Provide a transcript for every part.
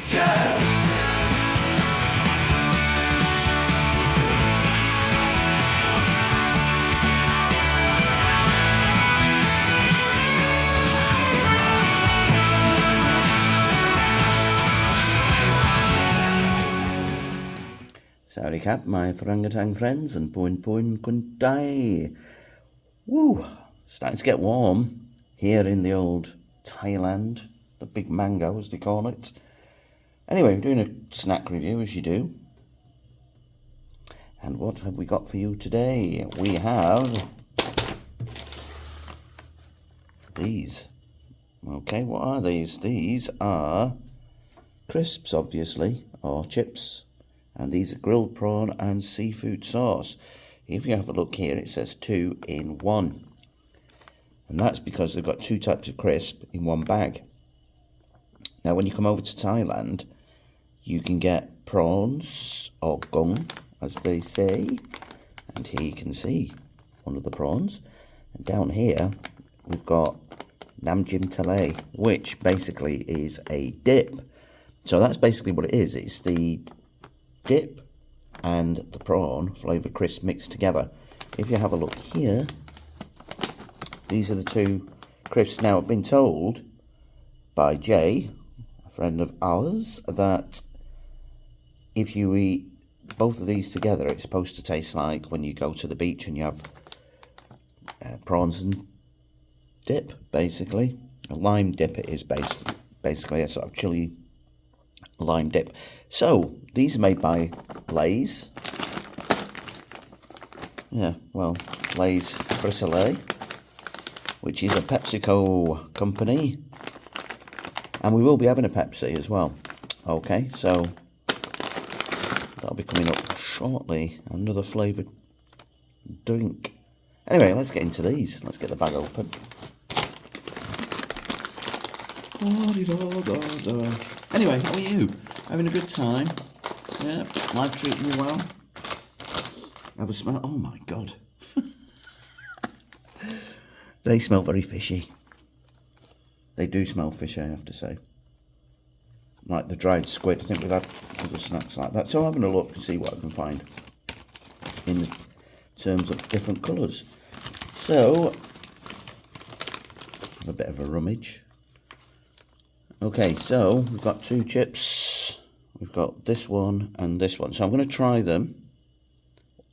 eaten. Sawadee khap, my orangutan friends, and poin kuntai. Woo! Starting to get warm here in the old Thailand, the big mango as they call it. Anyway, we're doing a snack review as you do. And what have we got for you today? We have these. Okay, what are these? These are crisps, obviously, or chips. And these are grilled prawn and seafood sauce. If you have a look here, it says 2 in 1. And that's because they've got 2 types of crisp in one bag. Now, when you come over to Thailand, you can get prawns, or gung, as they say. And here you can see one of the prawns. And down here, we've got nam jim tale, which basically is a dip. So that's basically what it is. It's the dip and the prawn flavoured crisp mixed together. If you have a look here, these are the 2 crisps. Now, I've been told by Jay, a friend of ours, that if you eat both of these together, it's supposed to taste like when you go to the beach and you have prawns and dip, basically. A lime dip it is basically a sort of chili lime dip. So, these are made by Lay's. Yeah, well, Lay's Frito-Lay, which is a PepsiCo company. And we will be having a Pepsi as well. Okay, so that'll be coming up shortly. Another flavoured drink. Anyway, let's get into these. Let's get the bag open. Anyway, how are you? Having a good time? Yeah, life treating you well? Have a smell? Oh my god. They smell very fishy. They do smell fishy, I have to say. Like the dried squid. I think we've had other snacks like that. So I'm having a look to see what I can find in terms of different colours. So, a bit of a rummage. Okay, so we've got 2 chips. We've got this one and this one. So I'm going to try them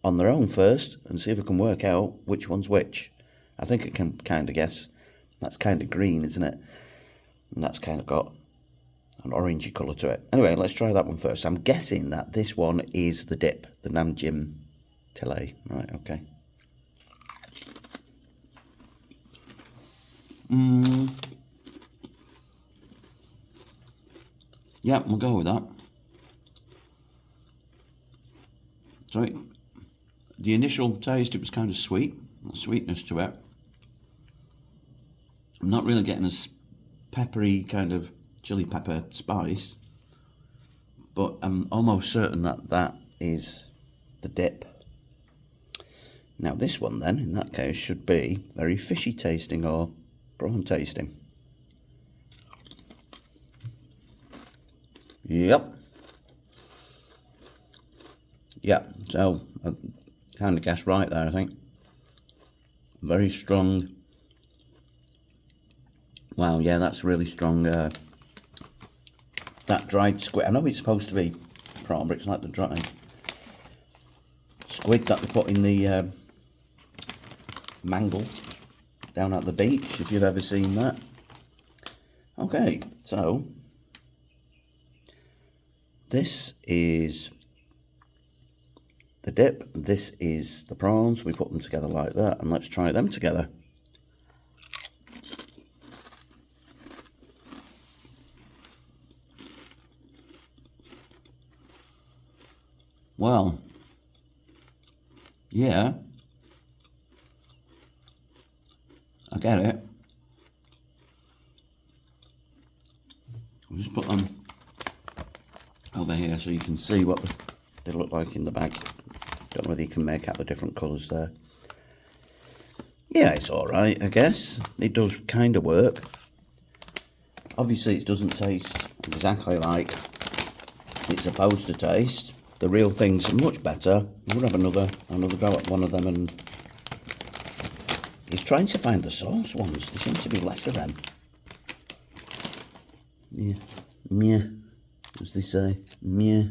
on their own first and see if I can work out which one's which. I think I can kind of guess. That's kind of green, isn't it? And that's kind of got an orangey colour to it. Anyway, let's try that one first. I'm guessing that this one is the dip, the nam jim tale. Right, okay. Yeah, we'll go with that. So the initial taste, it was kind of sweet, a sweetness to it. I'm not really getting a peppery kind of chili pepper spice, but I'm almost certain that that is the dip. Now this one then, in that case, should be very fishy tasting or prawn tasting. Yep. Yeah, so I kind of guessed right there, I think. Very strong. Wow, yeah, that's really strong. That dried squid. I know it's supposed to be prawn, but it's like the dried squid that they put in the mangle down at the beach, if you've ever seen that. Okay, so this is the dip, this is the prawns. We put them together like that, and let's try them together. Well, yeah, I get it. I'll just put them over here so you can see what they look like in the bag. Don't know whether you can make out the different colours there. Yeah, it's alright, I guess. It does kind of work. Obviously, it doesn't taste exactly like it's supposed to taste. The real thing's much better. We'll have another go at one of them, and he's trying to find the sauce ones. There seems to be less of them. Yeah, meh. As they say, meh.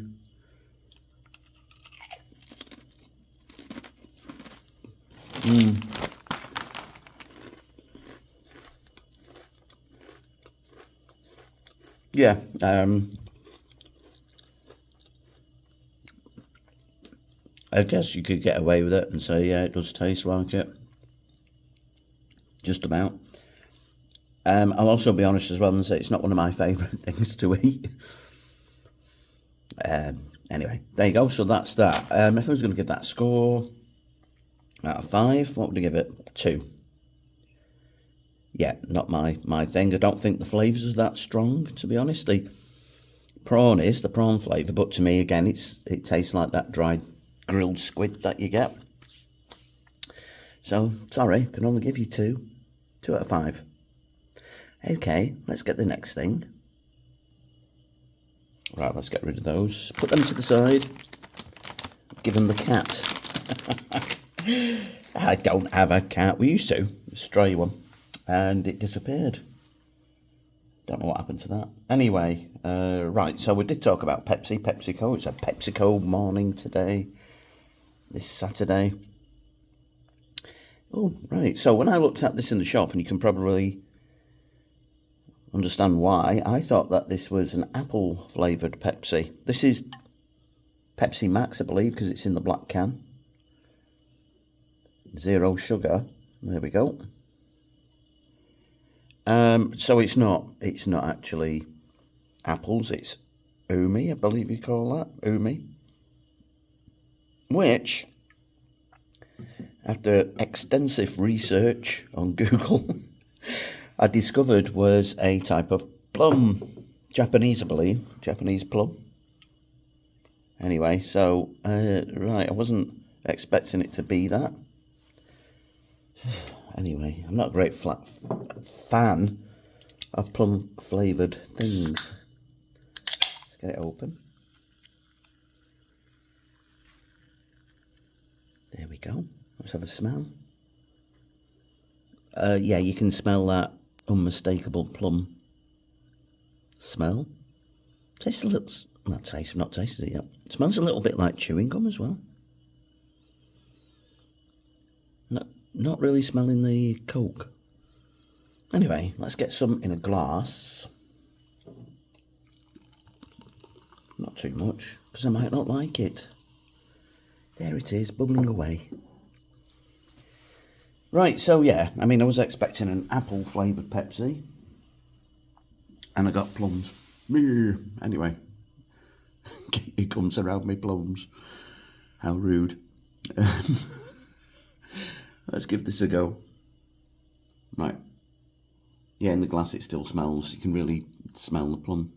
Yeah, I guess you could get away with it and say, yeah, it does taste like it. Just about. I'll also be honest as well and say it's not one of my favourite things to eat. Anyway, there you go. So that's that. If I was going to give that score out of 5, what would I give it? 2. Yeah, not my thing. I don't think the flavours are that strong, to be honest. The prawn is the prawn flavour, but to me, again, it tastes like that dried grilled squid that you get. So, sorry, can only give you 2. 2 out of 5. Okay, let's get the next thing. Right, let's get rid of those. Put them to the side. Give them the cat. I don't have a cat. We used to. A stray one. And it disappeared. Don't know what happened to that. Anyway, right, so we did talk about PepsiCo. It's a PepsiCo morning today. This Saturday. Oh, right. So when I looked at this in the shop, and you can probably understand why, I thought that this was an apple flavoured Pepsi. This is Pepsi Max, I believe, because it's in the black can. 0 sugar. There we go. So it's not actually apples. It's Ume, I believe you call that Ume, which, after extensive research on Google, I discovered was a type of plum. Japanese, I believe. Japanese plum. Anyway, so, right, I wasn't expecting it to be that. Anyway, I'm not a great fan of plum flavoured things. Let's get it open. There we go. Let's have a smell. Yeah, you can smell that unmistakable plum smell. Tastes a little, not tasted it yet. It smells a little bit like chewing gum as well. Not really smelling the Coke. Anyway, let's get some in a glass. Not too much, because I might not like it. There it is, bubbling away. Right, so yeah, I mean, I was expecting an apple flavoured Pepsi, and I got plums. Anyway, he comes around me plums. How rude. Let's give this a go. Right. Yeah, in the glass it still smells. You can really smell the plum.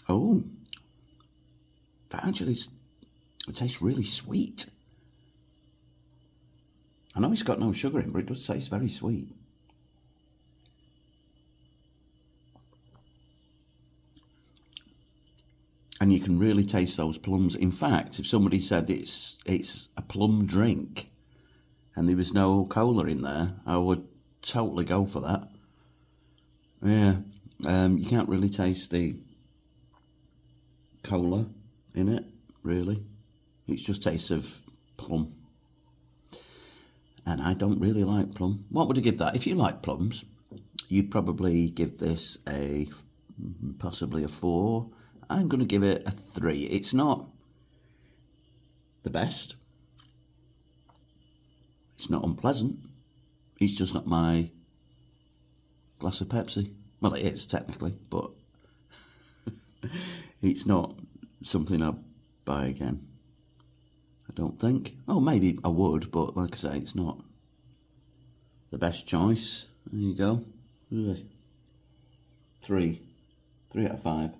Oh, that actually it tastes really sweet. I know it's got no sugar in, but it does taste very sweet. And you can really taste those plums. In fact, if somebody said it's a plum drink and there was no cola in there, I would totally go for that. Yeah, you can't really taste the cola in it, really. It just tastes of plum. And I don't really like plum. What would I give that? If you like plums, you'd probably give this possibly a 4. I'm going to give it a 3. It's not the best. It's not unpleasant. It's just not my glass of Pepsi. Well, it is technically, but it's not something I'd buy again. I don't think. Oh, maybe I would, but like I say, it's not the best choice. There you go. 3 out of 5.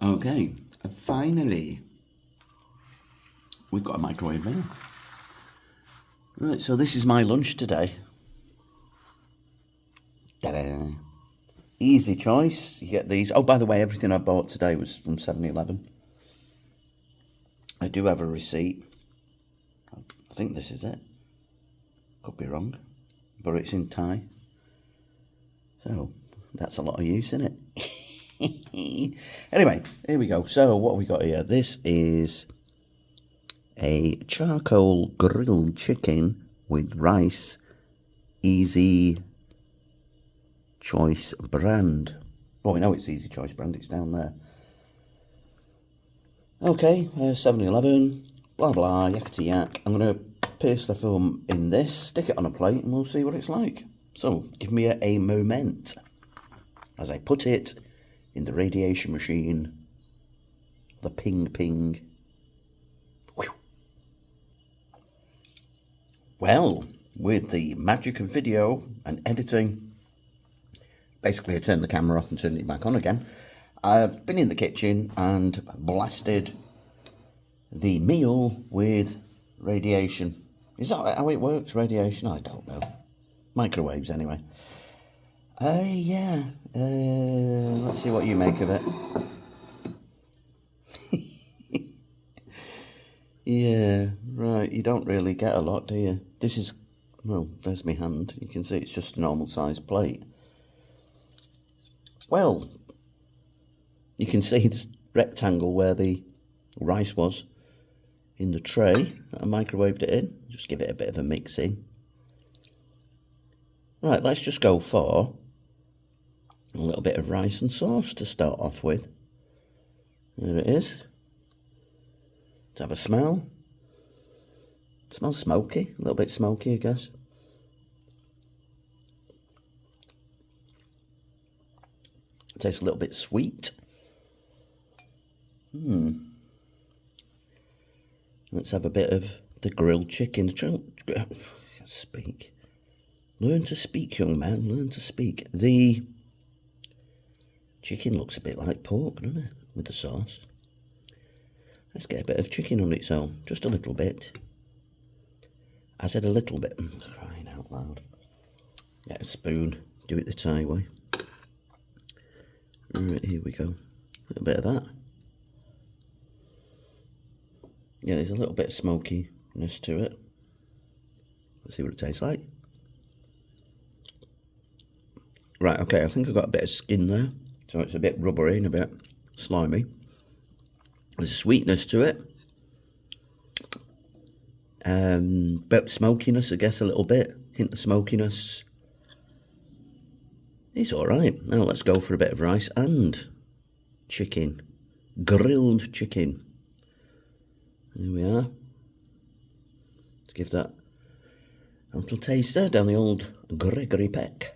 Okay, and finally, we've got a microwave there. Right, so this is my lunch today. Ta-da! Easy choice. You get these. Oh, by the way, everything I bought today was from 7-Eleven. I do have a receipt. I think this is it. Could be wrong, but it's in Thai. So that's a lot of use, isn't it? Anyway, here we go. So what have we got here? This is a charcoal grilled chicken with rice. Easy Choice brand. Well, we know it's Easy Choice brand. It's down there. Okay, 7-Eleven. Blah blah. Yakety yak. I'm gonna paste the film in this, stick it on a plate, and we'll see what it's like. So, give me a moment as I put it in the radiation machine. The ping ping. Whew. Well, with the magic of video and editing, basically I turned the camera off and turned it back on again. I've been in the kitchen and blasted the meal with radiation. Is that how it works, radiation? I don't know. Microwaves, anyway. Yeah. Let's see what you make of it. Yeah, right. You don't really get a lot, do you? This is, well, there's my hand. You can see it's just a normal sized plate. Well, you can see this rectangle where the rice was in the tray that I microwaved it in. Just give it a bit of a mix in. Right, let's just go for a little bit of rice and sauce to start off with. There it is. To have a smell. It smells smoky, a little bit smoky, I guess. It tastes a little bit sweet. Let's have a bit of the grilled chicken. Speak. Learn to speak, young man. Learn to speak. The chicken looks a bit like pork, doesn't it? With the sauce. Let's get a bit of chicken on its own. Just a little bit. I said a little bit. Crying out loud. Get a spoon. Do it the Thai way. Right, here we go. A little bit of that. Yeah, there's a little bit of smokiness to it. Let's see what it tastes like. Right, okay, I think I've got a bit of skin there. So it's a bit rubbery and a bit slimy. There's a sweetness to it. Bit of smokiness, I guess, a little bit. Hint of smokiness. It's alright. Now let's go for a bit of rice and chicken. Grilled chicken. Here we are. Let's give that a little taster down the old Gregory Peck.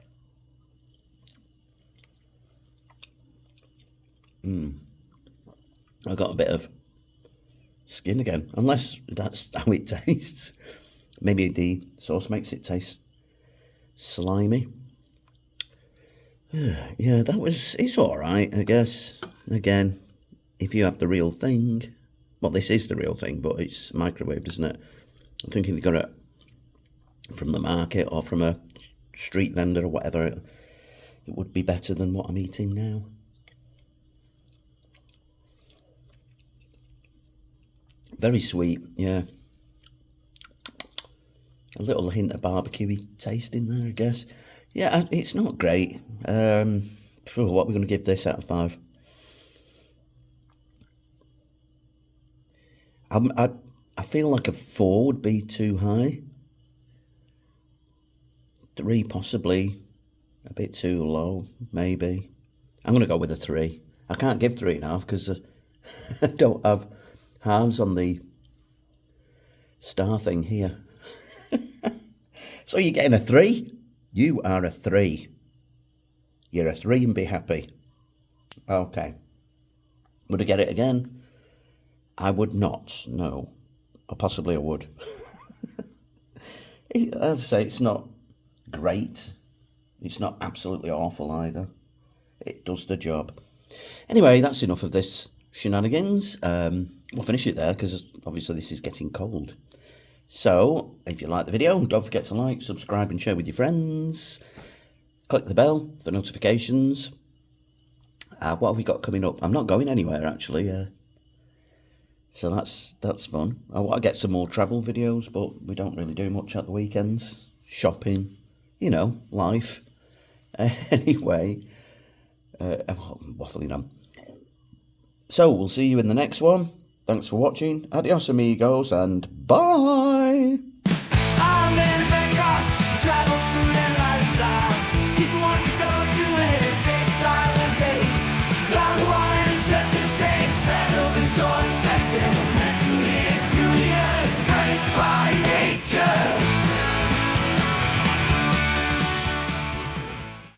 I got a bit of skin again, unless that's how it tastes. Maybe the sauce makes it taste slimy. Yeah, it's alright, I guess. Again, if you have the real thing, well, this is the real thing, but it's microwaved, isn't it? I think if you got it from the market or from a street vendor or whatever, it would be better than what I'm eating now. Very sweet, yeah. A little hint of barbecue-y taste in there, I guess. Yeah, it's not great. What are we going to give this out of 5? I feel like a 4 would be too high. 3 possibly a bit too low, maybe. I'm going to go with a 3. I can't give 3.5 because I don't have halves on the star thing here. So you're getting a 3? You are a 3. You're a 3 and be happy. Okay. Would I get it again? I would not, no. Or possibly I would. As I say, it's not great. It's not absolutely awful either. It does the job. Anyway, that's enough of this shenanigans. We'll finish it there because obviously this is getting cold. So, if you like the video, don't forget to like, subscribe and share with your friends. Click the bell for notifications. What have we got coming up? I'm not going anywhere, actually. So that's fun. I want to get some more travel videos, but we don't really do much at the weekends. Shopping, life. Anyway, I'm waffling on. So, we'll see you in the next one. Thanks for watching. Adios, amigos, and bye!